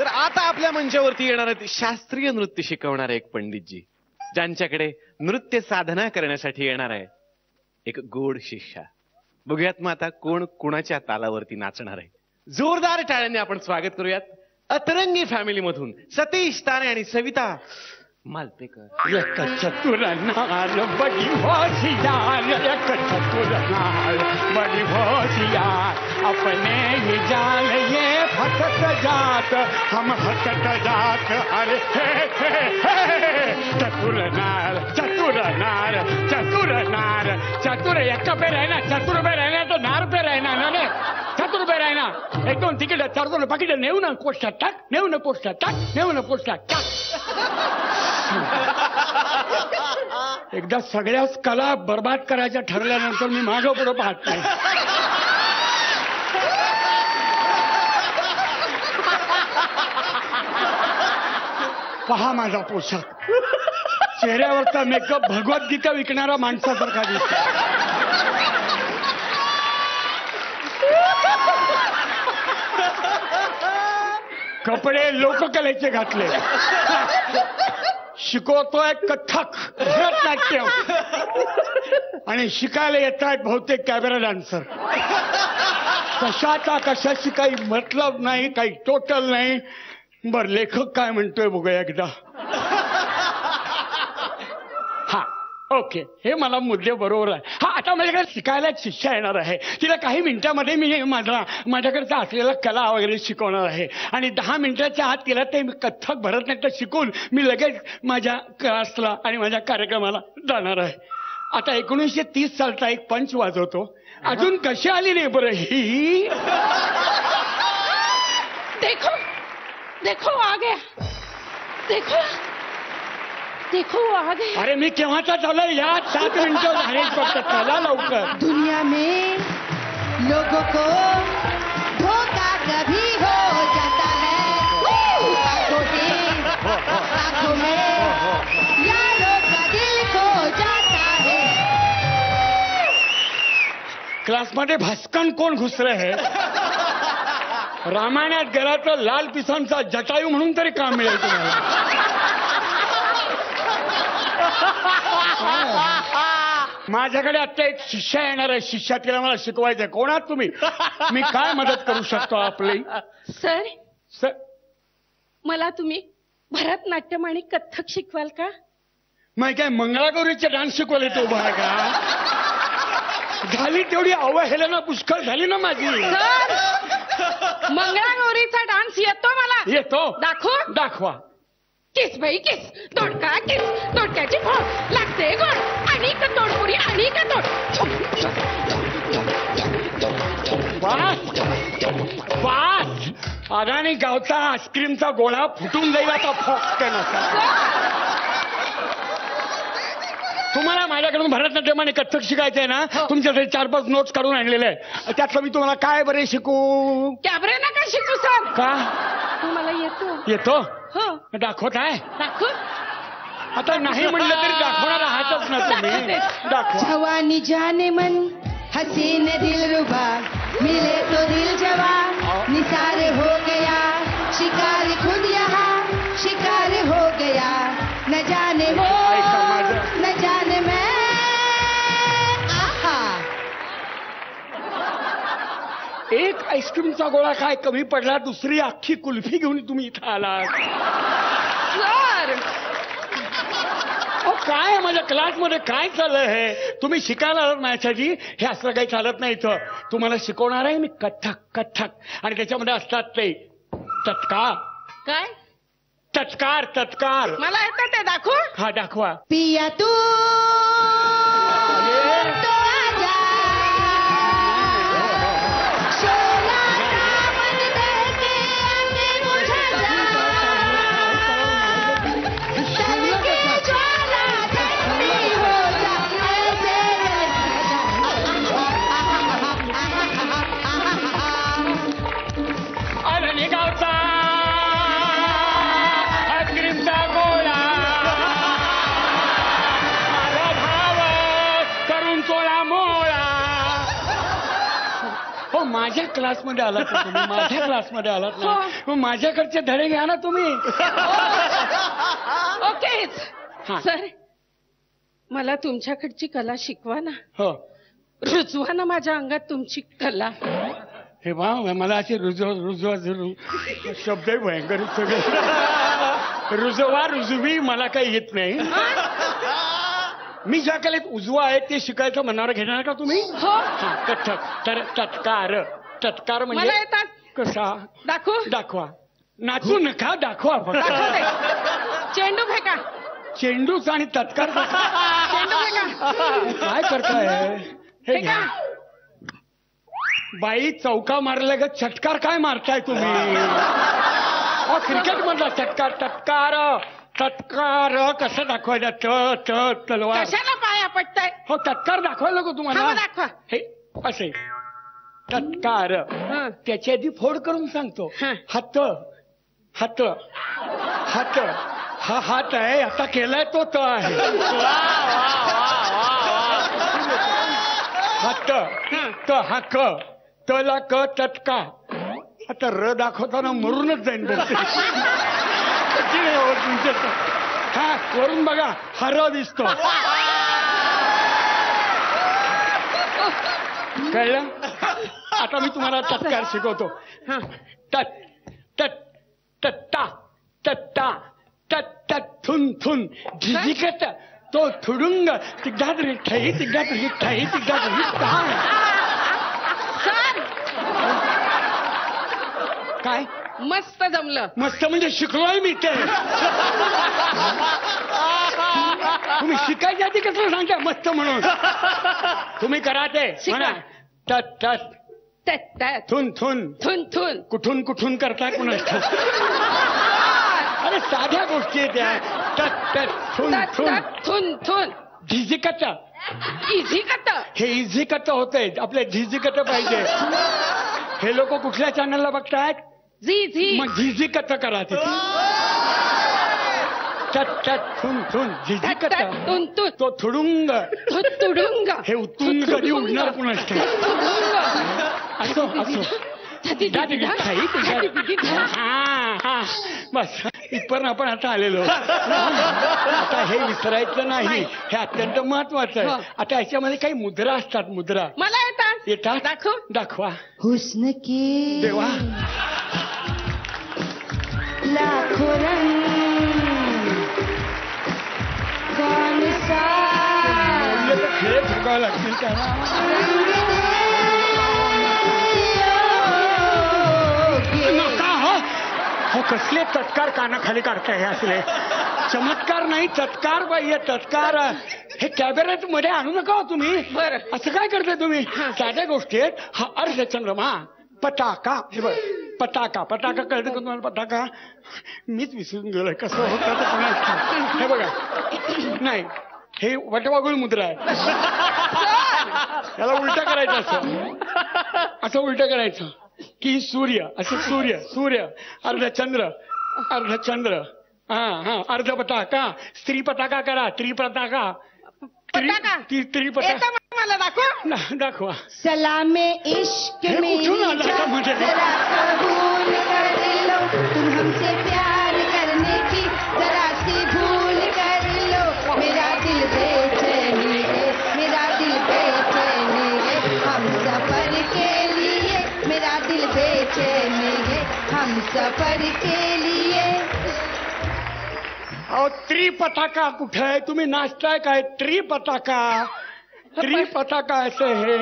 तर आता आपल्या मंचावरती येणार आहेत शास्त्रीय नृत्य शिकवणारे एक पंडितजी, ज्यांच्याकडे नृत्य साधना करण्यासाठी येणार आहे एक गोड शिष्या. बघूयात मग आता कोण कुणाच्या तालावरती नाचणार आहे. जोरदार टाळ्यांनी आपण स्वागत करूयात अतरंगी फॅमिली मधून सतीश तारे आणि सविता मालपेकर. एक चतुर नार बड़ी होशियार, एक चतुर नार बड़ी होशियार, अपने ही जाल ये फसक जात, हम फसक जात. अरे हे हे हे चतुर नार चतुर नार चतुर नार. चतुर एक पे रहना, चतुर पे रहना तो नार पे रहना ना. चतुर पे रहना. एक दोन तिकीट चतुर पाकिट नेऊ ना पोस्टात टाक, नेऊ ना पोस्टात टाक, नेऊ ना पोस्टात टाक. एकदा सगळ्याच कला बर्बाद करायच्या ठरल्यानंतर मी मागं पुढं पाहत नाही. पहा माझा पोशाख, चेहऱ्यावरचा मेकअप भगवद्गीता विकणारा माणसासारखा दिसतो. कपडे लोककलेचे घातले. शिकवतोय कथ्थक भरतनाट्यम आणि शिकायला येत आहेत बहुतेक कॅमेरा डान्सर. कशाचा कशाशी काही मतलब नाही, काही टोटल नाही. बर लेखक काय म्हणतोय बघूया एकदा. हा ओके, हे मला मुद्दे बरोबर आहे. हा आता माझ्याकडे शिकायला एक शिष्या येणार आहे. तिला काही मिनिटांमध्ये मी माझ्याकडचा असलेला कला वगैरे शिकवणार आहे आणि 10 मिनिटाच्या आत तिला ते कथ्थक भरतनाट्य शिकून मी लगेच माझ्या क्लासला आणि माझ्या कार्यक्रमाला जाणार आहे. आता 1930 सालचा एक पंच वाजवतो. अजून कशी आली नाही बरं ही. देखो देखो आ गया, देखो देखो आ गया. अरे मी केव्हाचा चालू या 7 मिनिटं झाले फक्त. चला लवकर. दुनिया में लोगों को धोखा कभी हो जाता है. आंखों में यारों का दिल खो जाता है. क्लासमध्ये भास्कन कोण घुसरे है. रामायणात गेला तर लाल पिसांचा जटायू म्हणून तरी काम मिळेल तुम्हाला. माझ्याकडे आता एक शिष्या येणार आहे. शिष्या तिला मला शिकवायचंय. कोण आहात तुम्ही. मी काय मदत करू शकतो आपली. सर सर मला तुम्ही भरतनाट्यम आणि कथ्थक शिकवाल का. मग काय मंगळागौरीचे डान्स शिकवले तो उभा आहे का. झाली तेवढी अवहेलना पुष्कळ झाली ना माझी. सर मंगळागौरीचा डान्स येतो मला. येतो. दाखव. दाखवा. किस बाई किस, तोडका किस, तोडक्याची फोड लागते गोड आणि तोडपुरी आणि तोड. वास अदानी गावचा आईस्क्रीमचा गोळा फुटून जाईल आता फॉक्कन. तुम्हाला माझ्याकडून भरतनाट्यम आणि कथ्थक शिकायचंय ना. तुमच्यासाठी 4-5 नोट्स काढून आणलेले आहे. त्यातलं मी तुम्हाला काय बरे शिकू. कॅबरे नका शिकू सर. का. तुम्हाला येतो. येतो. हो दाखवत आहे. दाखव. आता नाही म्हणलं तरी दाखवणार आहातच ना तुम्ही. दाखवा. जवानी जाने मन हसीन दिलरुबा, मिले तो दिल जवान निसार हो गया. शिकार खुद यहाँ शिकार हो गया. न जाने वो न जाने मैं. आहा. एक आईस्क्रीमचा गोळा काय कमी पडला. दुसरी अख्खी कुल्फी घेऊन तुम्ही इथं आलात. सर काय माझ्या क्लासमध्ये काय चाललंय हे. तुम्ही शिकायला आलात माझ्यासाठी. हे असं काही चालत नाही इथं. तुम्हाला शिकवणार आहे मी कथ्थक. कथ्थक आणि त्याच्यामध्ये असतात ते तत्कार. काय. तत्कार. तत्कार मला येतं ते. दाखव. हा दाखवा. पिया तू तो आजा. शोला दामन दे के मुझे जा. तन की ज्वाला ठंडी हो जा. अरे गावचा आईस्क्रीमचा गोळा. माझ्या क्लासमध्ये आलात ना तुम्ही, माझ्या क्लासमध्ये आलात ना, मग माझ्याकडचे धडे घ्या ना तुम्ही. ओके हा. सर, मला तुमच्याकडची कला शिकवा ना. हो. रुजवा ना माझ्या अंगात तुमची कला. हे वा, मला असे रुजवा शब्द भयंकर सगळे. रुजवा रुजवी मला काही येत नाही. मी ज्या कलेत उजवा आहे ते शिकायचं मनावर घेणार का तुम्ही? हो. हा, कथक. तर तत्कार. तत्कार मला म्हणजे येतात. कसा? दाखवा. नाचू नका, दाखवा फक्त. चेंडू फेका. चेंडूच आणि तत्कार चेंडू फेका. काय करताय? हे फेका. घ्या. बाई, चौका मारला ग, चटकार काय मारताय तुम्ही? क्रिकेट मधला चटकार. तत्कार कसं दाखवायचं? तलवार. कशाला पाया पडताय? हो, तत्कार दाखवायला नको तुम्हाला. दाखवा. हे असे तत्कार. त्याच्या आधी फोड करून सांगतो. हात. हा हात आहे, आता केलाय तो त आहे. हात. हाक. तला क तत्का. आता र दाखवताना मरूनच जाईन बोलते. हा, वरून बघा, हा र दिसतो. कळलं? आता मी तुम्हाला तत्कार शिकवतो. तत्ता थुन झिजिकत तो थुडुंग तिघात रिठाई काय? मस्त जमलं. मस्त म्हणजे शिकलोय मी ते. तुम्ही शिकायच्या आधी कसं सांगता मस्त म्हणून? तुम्ही करा ते म्हणा. थुन कुठून करताय कुणाच? अरे साध्या गोष्टी आहेत त्या. थुन झिजिकत. इझिकत. हे इझिकत होतंय, आपल्या झिजिकत पाहिजे. हे लोक कुठल्या चॅनलला बघतायत? झी. मग झिजिकत करा तिथे. थुन झिजिकत. तो थुडुंग. हे उतून कधी उडणार कुणाच? असो. बस इथपर्यंत आपण आता आलेलो. आता हे विसरायचं नाही, हे अत्यंत महत्वाचं आहे. आता याच्यामध्ये काही मुद्रा असतात. मुद्रा मला येतात. दाखवा. हुस्न की देवा, लाखों रंग कौन सा खेळ ठोकावं लागतील त्याला. हो, कसले तत्कार कानाखाली काढताय हे असले? चमत्कार नाही, तत्कार पाहिजे. तत्कार. हे कॅबरेट मध्ये आणू नका हो तुम्ही. बरं. असं काय करताय तुम्ही? साध्या गोष्टी आहेत. हा अर्धचंद्रमा. पताका. हे बघ, पताका कळतं का तुम्हाला? पताका मीच विसरून गेलोय कसं होतं. हे बघा, नाही, हे वटवागुळ मुद्रा आहे. त्याला उलटा करायचं. असं उलट करायचं की सूर्य. असं सूर्य. अर्धचंद्र. हा, अर्ध पताका. स्त्री पताका करा. त्रिपताका. मला दाखवा. सलामे इश्क में जरा कबूल कर लो, तुम हमसे प्यार करने की जरा सी भूल कर लो. मेरा दिल बेचैनी है, हम सफर के लिए. मेरा दिल बेचैनी है, हम सफर के लिए. अहो, त्रिपताका कुठे आहे? तुम्ही नाचताय काय? त्रिपताका असं हे.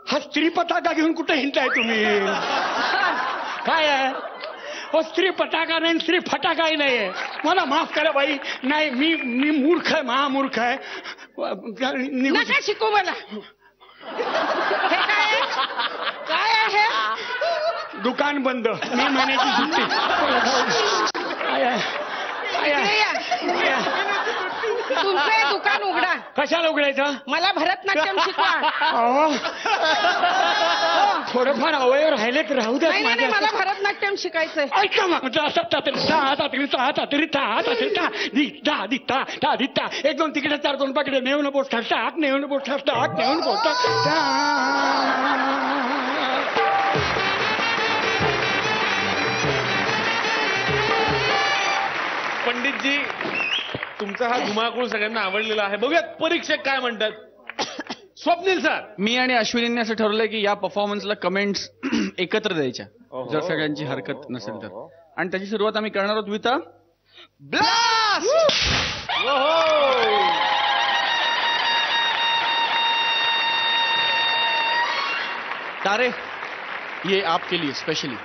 हा स्त्रीपताका घेऊन कुठे हिंडताय तुम्ही? काय आहे? हो, स्त्री पताका नाही, स्त्री फटाकाही नाहीये. मला माफ करा बाई. नाही, मी मूर्ख आहे, महामूर्ख आहे. नका शिकू मला. काय आहे? दुकान बंद. मे महिन्याची सुट्टी. तुमचं दुकान उघडा. कशाला उघडायचं? मला भरतनाट्यम शिकवा. थोडंफार अवयव राहिलेत राहू द्या. नाही, मला भरतनाट्यम शिकायचंय. ऐका मग, एक दोन तिकडे 4 2 पाकिटे नेऊन पोस्ट टाक. पंडितजी, तुमचा हा धुमाकूळ सगळ्यांना आवडलेला आहे. बघूयात परीक्षक काय म्हणतात. स्वप्नील सर. मी आणि अश्विनींनी असं ठरवलंय की या परफॉर्मन्सला कमेंट्स एकत्र द्यायच्या, जर सगळ्यांची हरकत नसेल तर. आणि त्याची सुरुवात आम्ही करणार आहोत विथ ब्लास्ट. तारे, ये आपके लिए स्पेशली.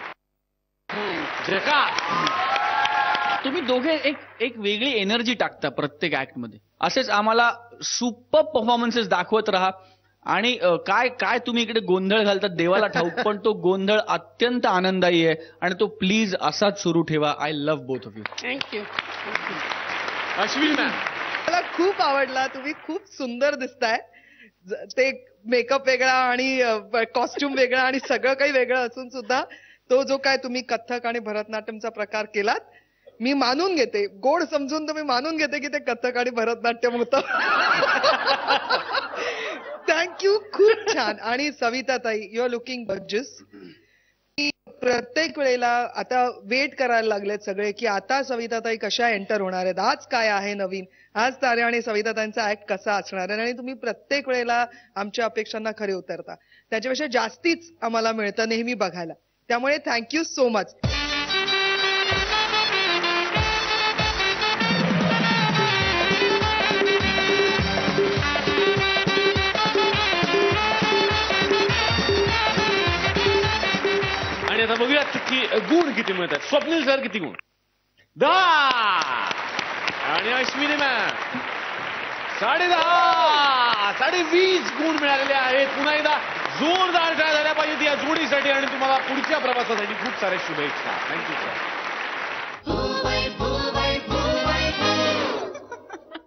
तुम्ही दोघे एक वेगळी एनर्जी टाकता प्रत्येक ऍक्ट मध्ये. असेच आम्हाला सुपर परफॉर्मन्सेस दाखवत राहा. आणि काय काय तुम्ही इकडे गोंधळ घालतात देवाला ठाऊक, पण तो गोंधळ अत्यंत आनंदायी आहे आणि तो प्लीज असाच सुरू ठेवा. I love both of you. Thank you. Ashwini ma'am. मला खूप आवडला. तुम्ही खूप सुंदर दिसताय. ते मेकअप वेगळा आणि कॉस्ट्युम वेगळा आणि सगळं काही वेगळं असून सुद्धा तो जो काय तुम्ही कथ्थक आणि भरतनाट्यमचा प्रकार केलात, मी मानून घेते, गोड समजून तर मी मानून घेते की ते कथ्थक आणि भरतनाट्यम होतं. थँक्यू. खूप छान. आणि सविताताई, यू आर लुकिंग गॉर्जियस. प्रत्येक वेळेला आता वेट करायला लागलेत सगळे की आता सविताताई कशा एंटर होणार आहेत, आज काय आहे नवीन, आज तारे आणि सविताताईंचा ऍक्ट कसा असणार आहे. आणि तुम्ही प्रत्येक वेळेला आमच्या अपेक्षांना खरे उतरता. त्याच्यापेक्षा जास्तीच आम्हाला मिळतं नेहमी बघायला. त्यामुळे थँक्यू सो मच. आणि आता बघूयात की गुण किती मिळतात. स्वप्नील सर किती गुण? 10. आणि अश्विनी मॅम 10.5. 20.5 गुण मिळालेले आहेत. पुन्हा एकदा जोरदार टाळ्या झाल्या पाहिजेत या जोडीसाठी आणि तुम्हाला पुढच्या प्रवासासाठी खूप साऱ्या शुभेच्छा. Thank you sir.